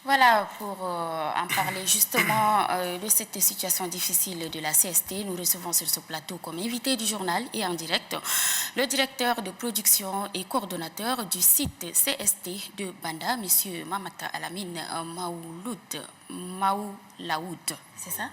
Voilà, pour en parler justement de cette situation difficile de la CST, nous recevons sur ce plateau comme invité du journal et en direct le directeur de production et coordonnateur du site CST de Banda, M. Mamata Alamine Maoulaoud, c'est ça?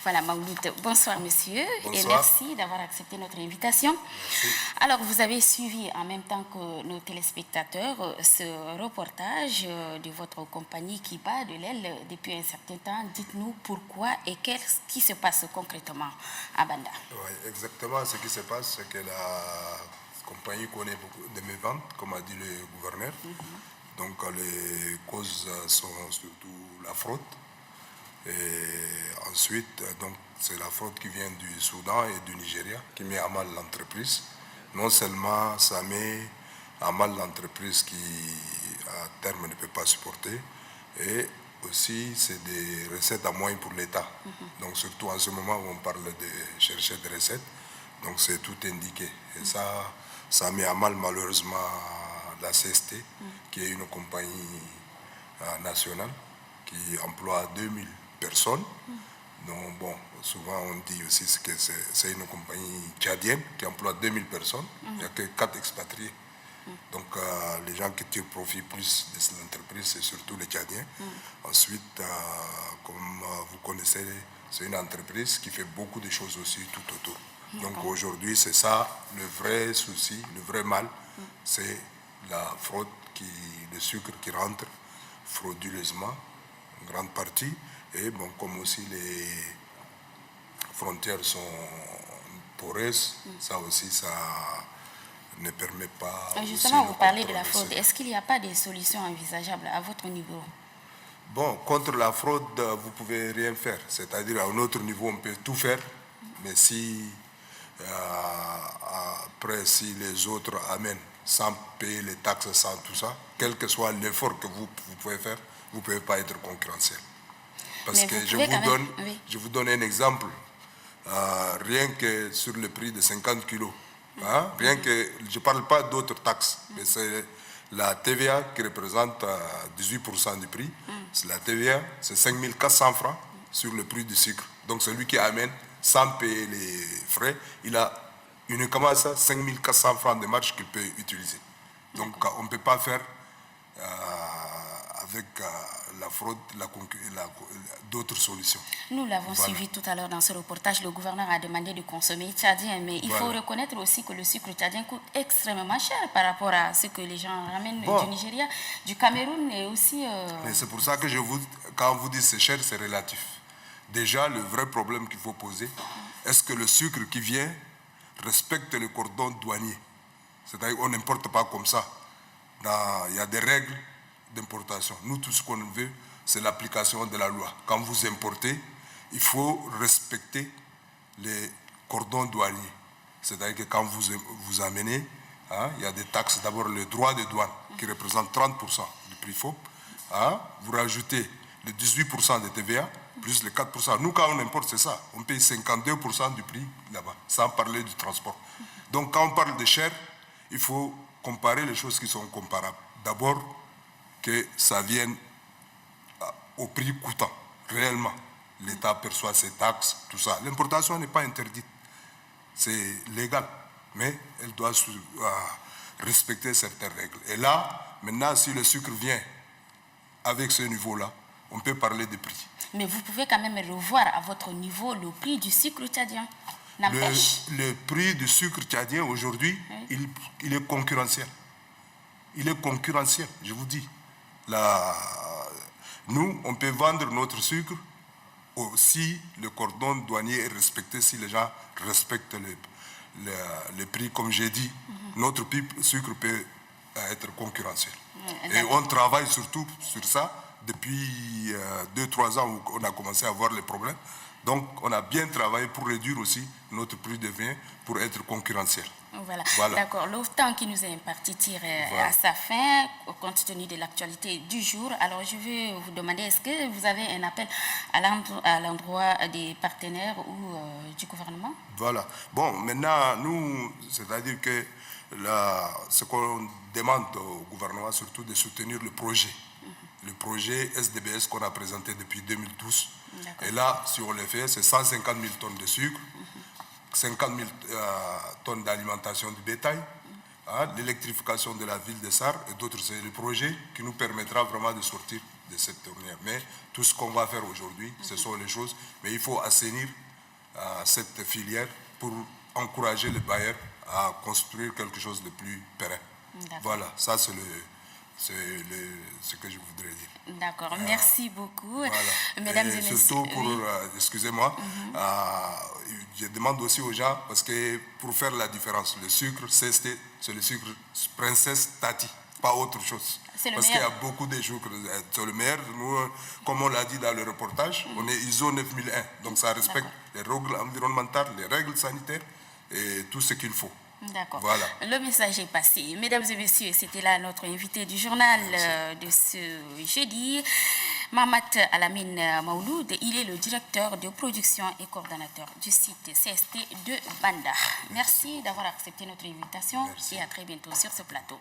Voilà, Maouloud. Bonsoir, monsieur, Bonsoir. et merci d'avoir accepté notre invitation. Merci. Alors, vous avez suivi en même temps que nos téléspectateurs ce reportage de votre compagnie qui bat de l'aile depuis un certain temps. Dites-nous pourquoi et qu'est-ce qui se passe concrètement à Banda. Oui, exactement. Ce qui se passe, c'est que la compagnie connaît beaucoup de méventes, comme a dit le gouverneur. Donc, les causes sont surtout la fraude. Et ensuite, donc, c'est la fraude qui vient du Soudan et du Nigeria qui met à mal l'entreprise. Non seulement ça met à mal l'entreprise qui, à terme, ne peut pas supporter, et aussi c'est des recettes à moins pour l'État. Donc surtout en ce moment où on parle de chercher des recettes, donc c'est tout indiqué. Et ça met à mal malheureusement la CST, qui est une compagnie nationale qui emploie 2000 personnes. Donc bon, souvent on dit aussi que c'est une compagnie tchadienne qui emploie 2000 personnes. Il n'y a que 4 expatriés. Donc les gens qui tirent profit plus de l'entreprise, c'est surtout les Tchadiens. Ensuite, comme vous connaissez, c'est une entreprise qui fait beaucoup de choses aussi tout autour. Donc aujourd'hui, c'est ça le vrai souci, le vrai mal, c'est la fraude, le sucre qui rentre frauduleusement, en grande partie. Et bon, comme aussi les frontières sont poreuses, ça aussi, ça ne permet pas... Justement, vous parlez de la fraude. Est-ce qu'il n'y a pas de solutions envisageables à votre niveau? Bon, contre la fraude, vous ne pouvez rien faire. C'est-à-dire, à un autre niveau, on peut tout faire. Mais si, après, si les autres amènent sans payer les taxes, sans tout ça, quel que soit l'effort que vous pouvez faire, vous ne pouvez pas être concurrentiel. Parce Mais que je vous donne un exemple. Rien que sur le prix de 50 kilos, rien que, je ne parle pas d'autres taxes, mais c'est la TVA qui représente 18% du prix. La TVA, c'est 5 400 francs sur le prix du sucre. Donc celui qui amène sans payer les frais, il a uniquement ça, 5 400 francs de marge qu'il peut utiliser. Donc on ne peut pas faire avec la fraude, d'autres solutions. Nous l'avons suivi tout à l'heure dans ce reportage. Le gouverneur a demandé de consommer tchadien, mais il faut reconnaître aussi que le sucre tchadien coûte extrêmement cher par rapport à ce que les gens ramènent du Nigeria, du Cameroun et aussi... Mais c'est pour ça que quand vous dites c'est cher, c'est relatif. Déjà, le vrai problème qu'il faut poser, est-ce que le sucre qui vient respecte le cordon douanier? C'est-à-dire qu'on n'importe pas comme ça. Il y a des règles d'importation. Nous, tout ce qu'on veut, c'est l'application de la loi. Quand vous importez, il faut respecter les cordons douaniers. C'est-à-dire que quand vous amenez, il y a des taxes. D'abord, le droit de douane, qui représente 30% du prix FOP. Vous rajoutez les 18% de TVA, plus les 4%. Nous, quand on importe, c'est ça. On paye 52% du prix là-bas, sans parler du transport. Donc, quand on parle de cher, il faut comparer les choses qui sont comparables. D'abord, que ça vienne au prix coûtant, réellement. L'État perçoit ses taxes, tout ça. L'importation n'est pas interdite. C'est légal, mais elle doit respecter certaines règles. Et là, maintenant, si le sucre vient avec ce niveau-là, on peut parler de prix. Mais vous pouvez quand même revoir à votre niveau le prix du sucre tchadien. Le prix du sucre tchadien, aujourd'hui, il est concurrentiel. Il est concurrentiel, je vous dis. Nous, on peut vendre notre sucre si le cordon douanier est respecté, si les gens respectent le prix, comme j'ai dit, notre sucre peut être concurrentiel. Et on travaille surtout sur ça depuis 2-3 ans où on a commencé à voir les problèmes. Donc, on a bien travaillé pour réduire aussi notre prix de vin pour être concurrentiel. Voilà. D'accord. Le temps qui nous est imparti tire à sa fin, compte tenu de l'actualité du jour. Alors, je vais vous demander, est-ce que vous avez un appel à l'endroit des partenaires ou du gouvernement? Voilà. Bon, maintenant, nous, c'est-à-dire que ce qu'on demande au gouvernement, surtout de soutenir le projet. le projet SDBS qu'on a présenté depuis 2012. Et là, si on le fait, c'est 150 000 tonnes de sucre, 50 000 tonnes d'alimentation du bétail, l'électrification de la ville de Sarre et d'autres. C'est le projet qui nous permettra vraiment de sortir de cette tournure. Mais tout ce qu'on va faire aujourd'hui, ce sont les choses. Mais il faut assainir cette filière pour encourager les bailleurs à construire quelque chose de plus pérenne. Voilà, ça c'est ce que je voudrais dire. D'accord, merci beaucoup. Voilà. Mesdames et messieurs. Surtout pour, excusez-moi, je demande aussi aux gens, parce que pour faire la différence, le sucre CST, c'est le sucre Princesse Tati, pas autre chose. Parce qu'il y a beaucoup de sucres, c'est le meilleur. Nous, comme on l'a dit dans le reportage, on est ISO 9001, donc ça respecte les règles environnementales, les règles sanitaires et tout ce qu'il faut. D'accord. Voilà. Le message est passé. Mesdames et messieurs, c'était là notre invité du journal de ce jeudi, Mahamat Alamine Maouloud. Il est le directeur de production et coordonnateur du site CST de Banda. Merci d'avoir accepté notre invitation et à très bientôt sur ce plateau.